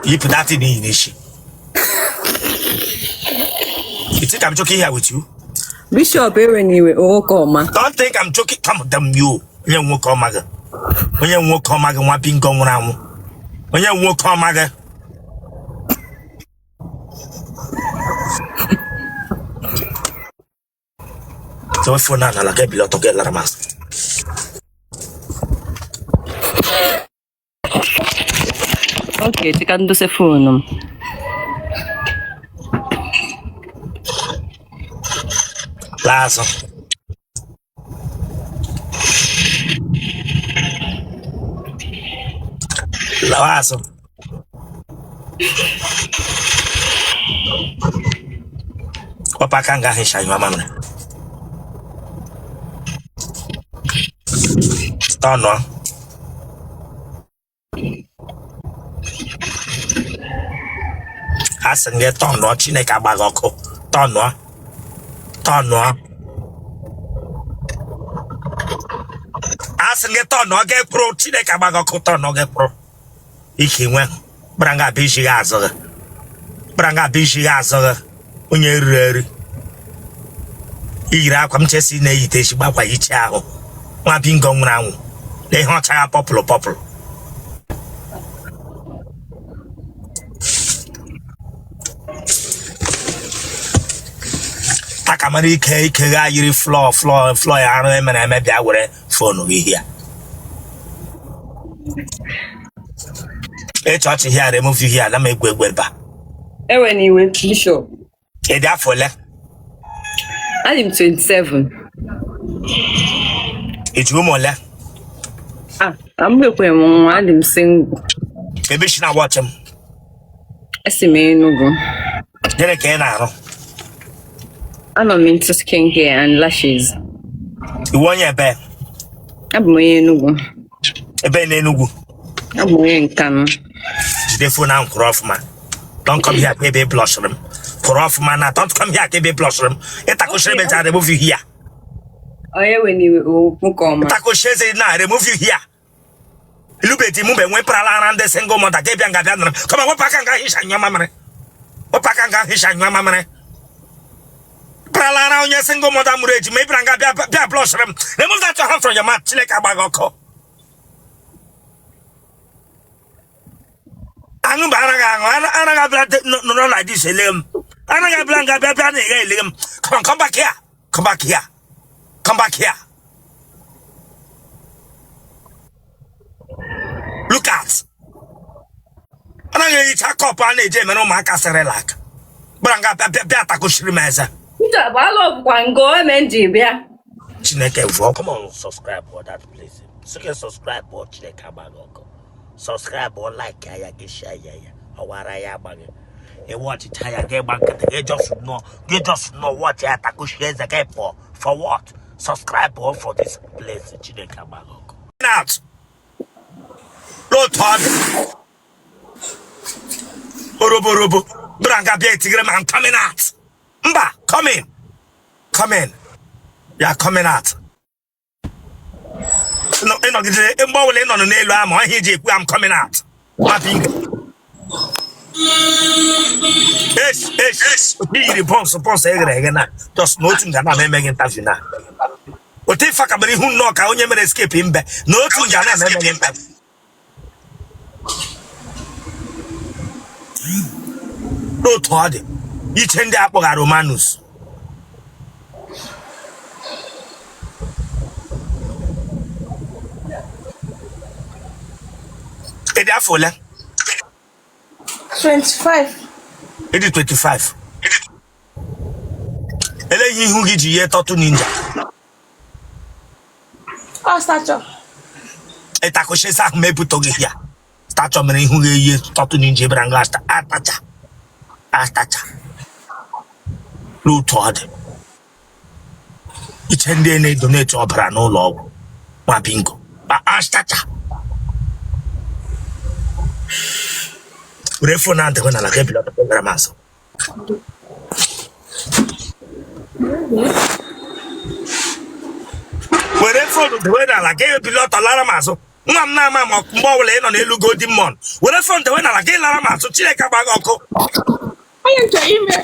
You put that in English. You think I'm joking here with you? Bishop, anyway, don't think I'm joking. Come damn you. When you walk on maga. When you walk on maga, one ping going around. When you walk on maga. So for now, I'll get below to get la mask. Okay, ti can do se phone. Lazo. Lazo. Papa kanga hisha ywa mamre. Tono. Asen ge tono Chineke agbagoko. Tono. Asen ge tono ge pro Chineke agbagoko tono ge pro. Ikinwe branga bishi azoga. Branga bishi azoga. Onye rere. Ira akwa mchesi na yite shi gbakwa ichi ahụ. Nwa bingo nwere anwụ. Na ihe ọcha ya popụlụ. Takamara ike ga yiri floor ya arụ emere eme bịa were fonu gị hia. Chọọchị hia remove hia na m egwu ba. Ewe niwe, Bishop. Ịdị afọ ole? I'm 27. Eju ụmụ ole? I'm I'm single. Ebe shi na watch m. Esi m Enugu. Gịnị ka ị na-arụ? I'm into skin hair and lashes. Iwu onye ebe? Abụ m onye Enugu. Ebe na Enugu? Abụ m onye Nkanu. Jide phone ahụ kwụrụ ọfụma. Don't come here baby blush room. Kwụrụ ọfụma na don't come here baby blush room. Ịtakoshire beja remove you here. Ewe niwe okoma. Ịtakoshire na remove you here. Ilubeti mụ be nwe prala ara ndị single mother ke bịa ngabịa nara. Come on, wepaka nga hisha nywa mamere. Wepaka nga hisha nywa mamere. Prala ara onye single mother mụrụ eji ma ịbịa nga bịa blush room. Remove that your hand from your mouth. Chineke agbagoko. Anu anaga bla no like this elem. Anaga blanca bla elem. Come back here. Come back here. Look at. Anaga ita cup ane je meno maka serelak. Blanca bla ta ko shrimeza. Uta balo kwango menji bia. Chineke vo. Come on, subscribe for that please. Subscribe for Chineke agbagoko. Subscribe or like ya get share ya awara ya bag e watch it ya get back you just know what ya taku share the guy for what subscribe or for this place Chineke agbagoko out no talk orobo branga bia tigre man coming out mba come in ya coming out. No, I'm coming out. Yes. Just noting that I'm making interview now. But if I can who knock, I only escape him back. No, I'm making interview. No, Todd. You change the apple at Romanus. It is 25. It is 25. Ele yi hu gi ji ye totu ninja. Oh, stature. Eta ko she sa me puto gi ya. Stature me hu gi ye totu ninja branga atacha. Lu toade. Ichende ne donate opera no log. Ma bingo. Ba atacha. Refonante con la che pilota programmato. Refonante con la che pilota la ramaso. Nwa m na-ama ma mgbe ọbụla ị nọ n'elu golden mon were fọn dewe n'ala gị lara ma atụ Chineke gba gị ọkụ. Onye nche ime.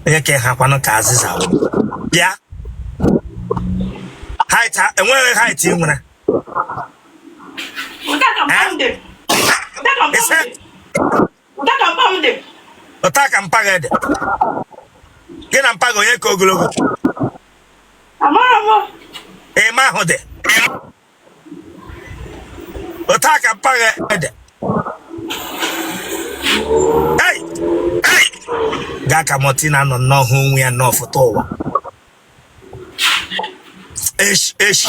Onye ka ha kwanụ ka azịza bịa height enweghị height ị nwere. Ụta ka mpa gị dị gị na mpa gị onye ka ogologo ịma ahụ dị ụta ka mpa gị dị gaa ka Martina nọ n'ọhụ onwe ya n'ọfụta ụwa eshi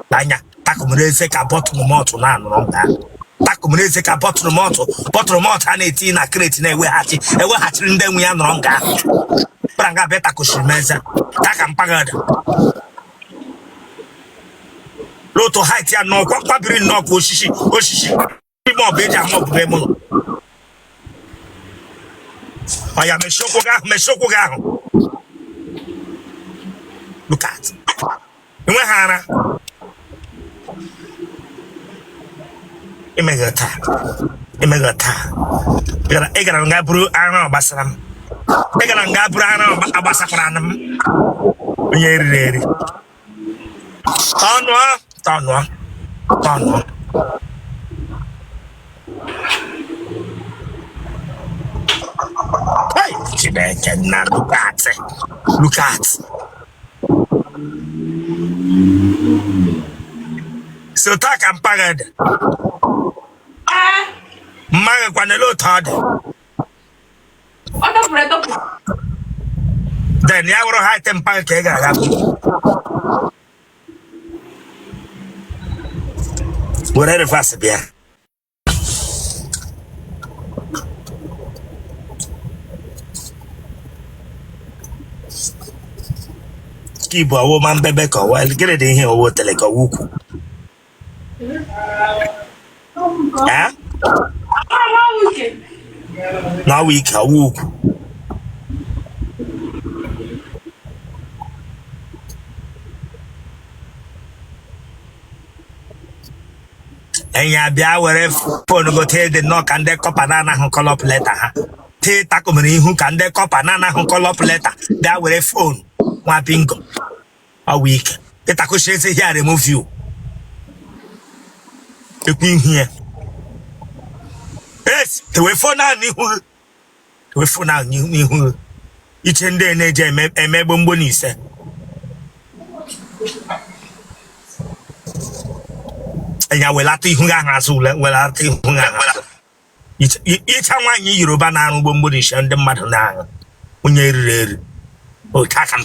anya takumere eze ka bọtụlụ mọtụ na-anụrụ nga takumere ka bọtụlụ mọtụ a na-eti na kreti na-eweghachiri ndị nwe ya nọrọ nga kpara nga bịa takushiri m eze taka mpaghara n'otu haiti ya n'ọkwa kwabiri nnọọ osisi ime ọbụ eji ama ọbụbe mụlọ ọya mechie ụkwụ gị ahụ look at enwe ha ara imega taa ị gara nga buru ara gbasara m ị gara nga buru ara agbasakwara m onye eriri eri tọnụọ hey Chineke na look at so taka mpaghara mmaghị kwanele otu ọ dị then ya wụrụ ha ite mpaghara ka ị ga-aga were reverse bịa Igbo awo ma mbebe ka ọwa gịnị dị ihe owo Otele ka ọwa ukwu na ọwa ike ọwa ukwu enya bịa were fonu gote dị nnọọ ka ndị kọpa na-anaghị kọlọp leta ha tee takomere ihu ka ndị kọpa na-anaghị kọlọp leta bịa were fonu nwa bingo ọwa ike ịtakochi eze ihe a remove you ekwu ihu ya yes tewefonu ahụ n'ihu iche ndị na-eje eme gbomgbo n'ise enya welata ihu ahụ azụ welata ihu ahụ ịcha nwaanyị Yoruba na-arụ gbomgbo n'ise ndị mmadụ na-aṅụ onye eriri eri taka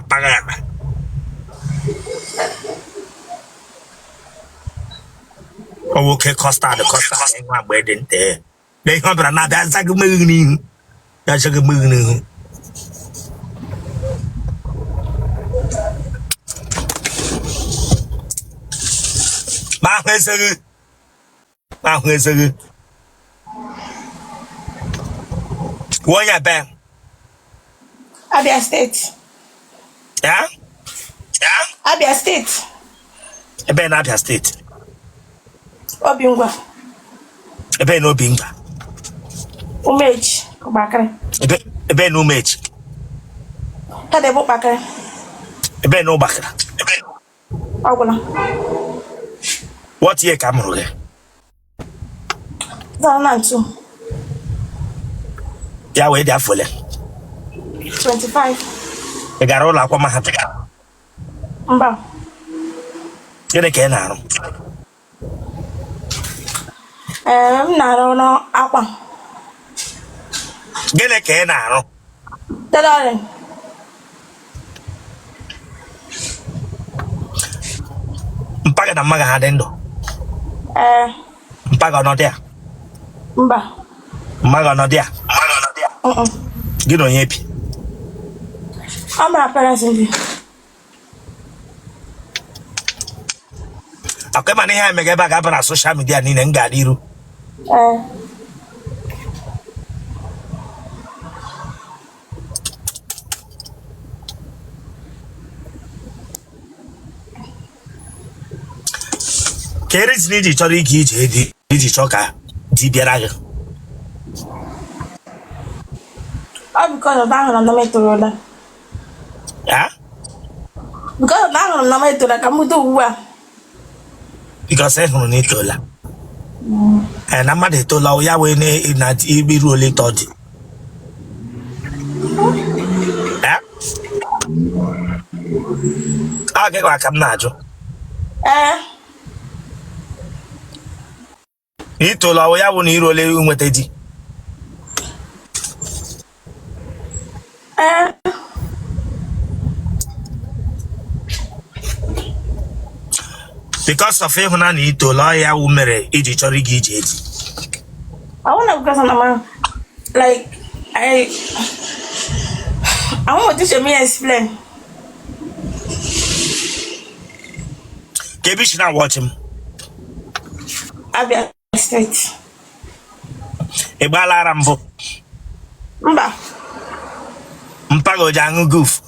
mpaghara oke custard nwa mgbe dị nte na ihe ọ bịara na-abịa azaghị mmeghi n'ihu ya azaghị mmeghi n'ihu ma ahụ ezeghị onye be Abia State. Yeah? Abia State. Ebe na Abia State. Obingwa. Ebe na Obingwa. Umeji. Bakare. Ebe na Umeji. Tadebo Bakare. Ebe na Ubakara. Ogula. What year ka mụrụ gị? 2002. Ya wee dị afọ ole? 25. Ị gara ụlọ akwụkwọ mahadum? Mba. Gịnị ka ị na-arụ? M na-arụ n'akwa. Gịnị ka ị na-arụ? Tailoring. Mpaga na mmaga ha dị ndụ? Mpaga ọnọdụ ya? Mba. Mmaga ọnọdụ ya? Gị na onye bi? Ọ mara parents ndị. Akwa ịma na ihe a emega ebe a ga-aba na soshal midia niile m ga-adị iru. Keris ni ji chọrọ ike ije dị iji chọ ka di bịara gị. Because of that, I'm not made to roll. Yeah? Because of that, I'm not made to like I'm do well. Because I don't need to la. And I'm not to allow ya when na be really thought. Yeah? Okay, go come na jo. Ni to allow ya when you really nwete di. Because of him, I need to lawyer who marry iji chori giji. I want to because I'm like I want to show me explain. Kebi should not watch him. I'll be straight. Ebala Rambo. Mba. Mpago jangu goof.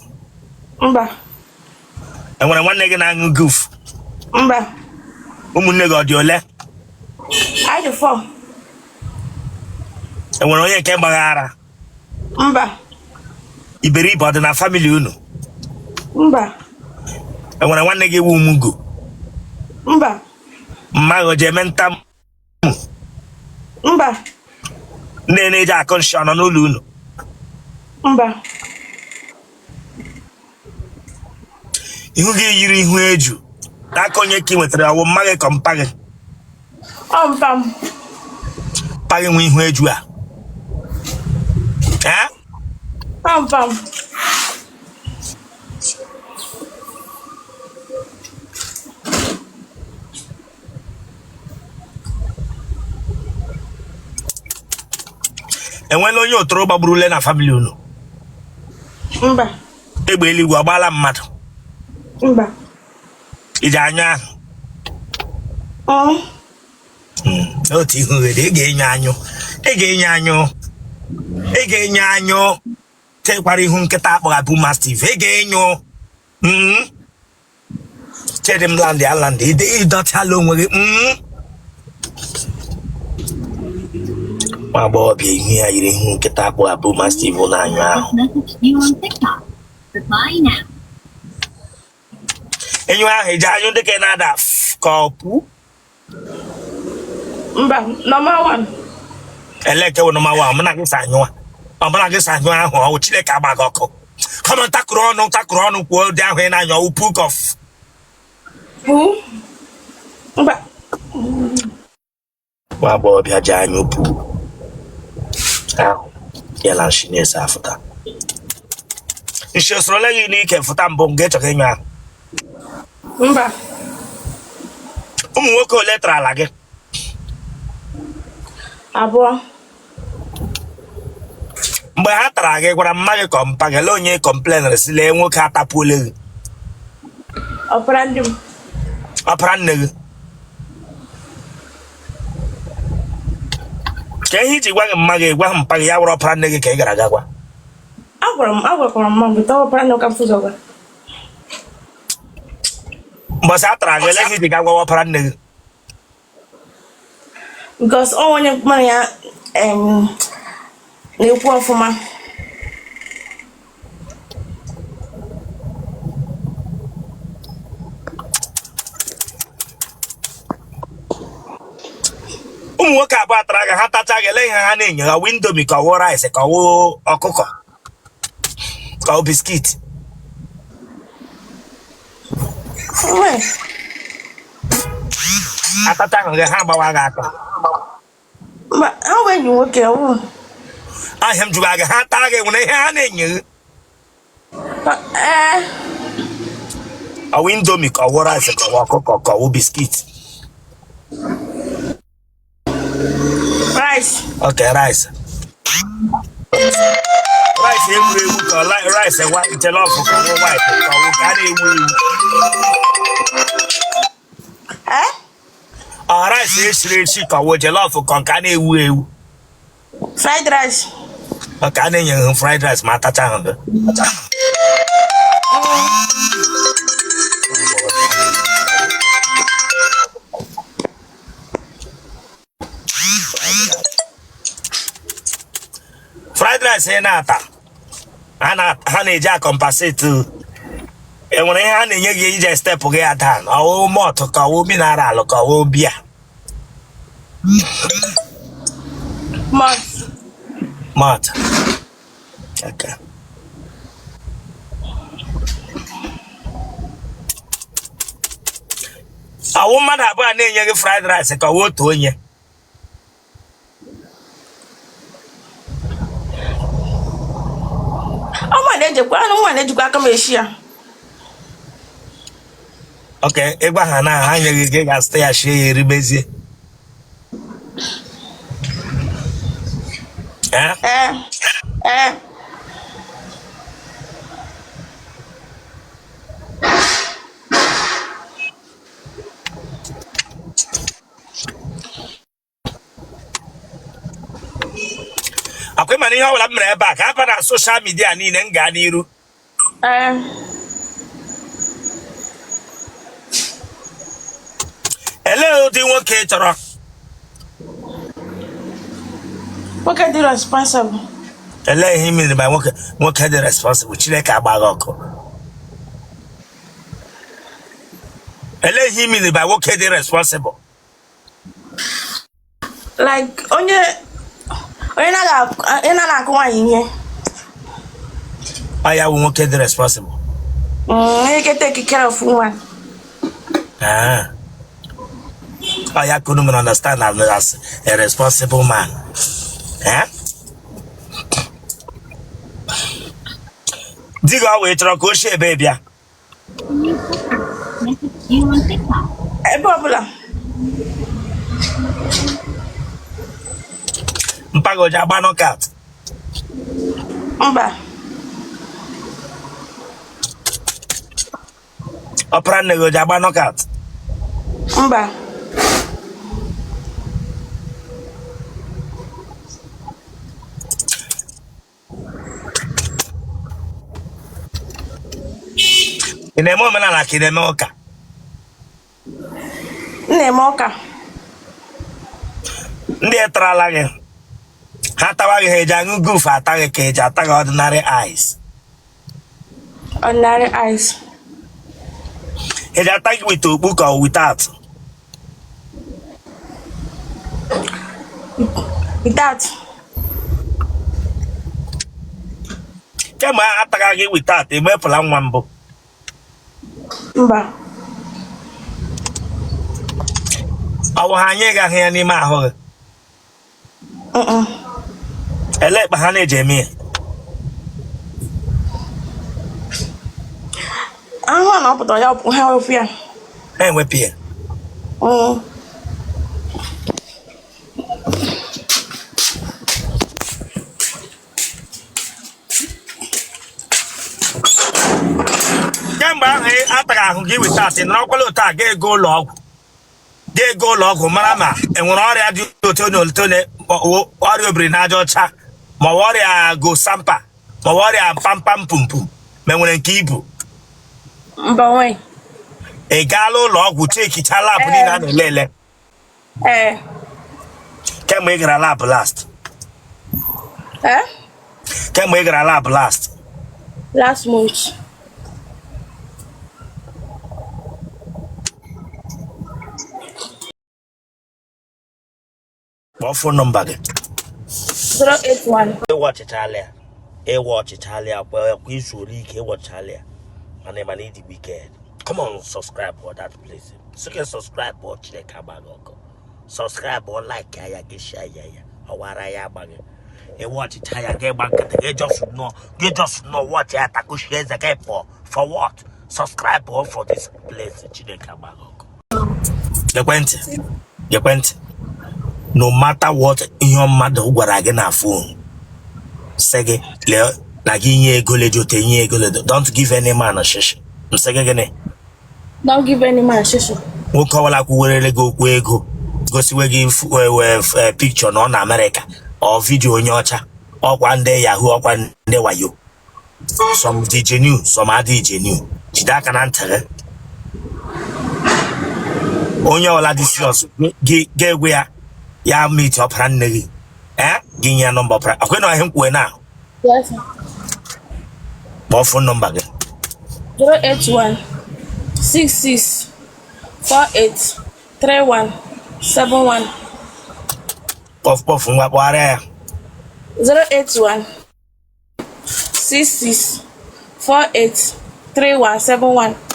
Mba. And when I want nigga na goof. Mba. Umunne go diole. I do 4. And when I came bagara. Mba. Iberi bod na family uno. Mba. And when I want nigga umugo. Mba. Mago jementam. Mba. Nene ja konshana no luno. Mba. Ihu gi yiri ihu eju. Akonye ki wetere awo mmage kompage. Pam. Page nwe ihu eju a. Eh? Pam. And when onye otoro gbagburu na family unu. Mba. Egbe eligwe agbala mmadụ. Mba. Ije anya. Otu ihu wede ga-enye anyụ. Ga-enye anyụ. Tekwara ihu nkịta akpọga bụ Mastiff. Ga-enyo. Chedem land. Ịdọchala onwe gị. Ma gbọọ bịa ihu ya yiri ihu nkịta akpọga bụ Mastiff na anyụ ahụ. Enyo ahụ eji anyụ dịka na-ada ka ọ pụ. Mba, number 1. Eleke wo number 1, mna gị sanyụ. Ọbụna gị sanyụ ahụ ọ Chineke agbaghị ọkụ. Kọmọ takụrụ ọnụ kwuo dị ahụ ị na-anyụ ọwụ pook of. Mba. Nwa agbọghọ bịa ji anyụ pụ. Ahụ yala nshi na-ese afụta. Nshi osorola gị n'ike fụta mbụ nga ịchọka ịnyụ ahụ. Mba. Ụmụ nwoke ole tara ala gị? 2. Mgbe ha tara gị gwara mma gị kọmpagele onye kọmplenere si lee nwoke atapuole gị. Ọpara ndị m. Ọpara nne gị. Ka ihe iji gwa gị mma gị gwa mpa gị ya wụrụ ọpara nne gị ka ị gara aga gwa. Agwakwara mma bụ tawa ọpara nne ka mfụzọ gwa. Mbọsị a tara gị ele ihe iji ga gwa ọpara nne gị. Because onye mara ya na-ekwu ọfụma. Ụmụ nwoke abụọ tara gị ha tacha gị ele ihe ha na-enye ha windomi ka ọwụ rice ka ọwụ ọkụkọ ka ọ biskit. Atacha ahụ gị ha agbawa gị aka. Ha bụ enyi nwoke ọwụ. Ahịa m jụrụ gị ha taa gị nwere ihe ha na-enye gị. Ọwụ indomi ka ọwụ rice ka ọwụ ọkụkọ ka ọwụ biskit. Rice. Okay, rice. Rice ewu ka rice jollof ka ọwụ white ka ọwụ ka na-ewu. Rice esiri ka ọwụ jollof ka nke na-ewu. Fried rice. Okay, a na-enye ha fried rice ma atacha ahụ gị. fried rice na-ata ha na-eji compensate enwere ihe ha na-enye gị ije step gị ya taa ọwụ malt ka ọwụ mineral ka ọwụ bia malt okay. Awụ mmadụ abụọ na-enye gị fried rice ka ọwụ otu onye okay, ịgwa ha na ha nyeghị gị ga-asịta ya shie ya eribezie akwai mana ihe ọbụla m mere ebe a ka aba na social media niile m gaa n'iru elee ụdị nwoke chọrọ nwoke dị responsible elee ihe mere ma nwoke dị responsible Chineke agbaghị ọkụ elee ihe mere ma nwoke dị responsible like onye na-akụ nwaanyị ihe ọ ya bụ nwoke dị responsible onye can take care of woman oh, yeah, couldn't understand as a responsible man. Digo away to share baby. Mpago jabano cat. Opera nego jabano cat. In a moment, I like in Moka. Nemoka. Dear Tralage. Hatawag Hejan goof attack a cage, attack ordinary eyes. Ordinary eyes. It attack with a book or without. Without. Come on, attack without a maple and one book. Our hanyega here ni ma elect bahane Jamie. I want to put on help here. And we peer. After give it that in Rocolota, gay go log. Gay go log, Marama, and when I do Tone, Wario Brinajo cha, Mawaria go Sampa, Mawaria Pam Pam Pum Pum, Memory Kibu. Boy, a gallo log would take it a lap in Lele. Can make it a lap last. Can make it a lap last. Last month. What phone number? 081. Watch Italia. Watch Italia. Well, we should leak watch Italia. My name is the weekend. Come on, subscribe for that place. So you can subscribe or check out. Subscribe or like ya get share ya. Or what I am banging. Watch Italia. Get back. You just know what you have to share the game for. For what? Subscribe or for this place. You went. No matter what your mother gwara gị na phone. Sege le na gị nye ego le jote nye ego le. Don't give any man a shish. Msege gene. Don't give any man a shish. Nwoke wala kuwerele go okwu ego. Gosiwe gị picture no na America or video onye ọcha. Ọkwa ndị Yahoo ọkwa ndị wayo. Some DJ new, some DJ new. Jidaka na ntere. Onye ọla dị serious. Gị ya meet up nne gị Give your number. Okay, no, I am going now. Yes. What phone number again? 081 66 48 31 71. Puff, what are 081 66 48 31 71.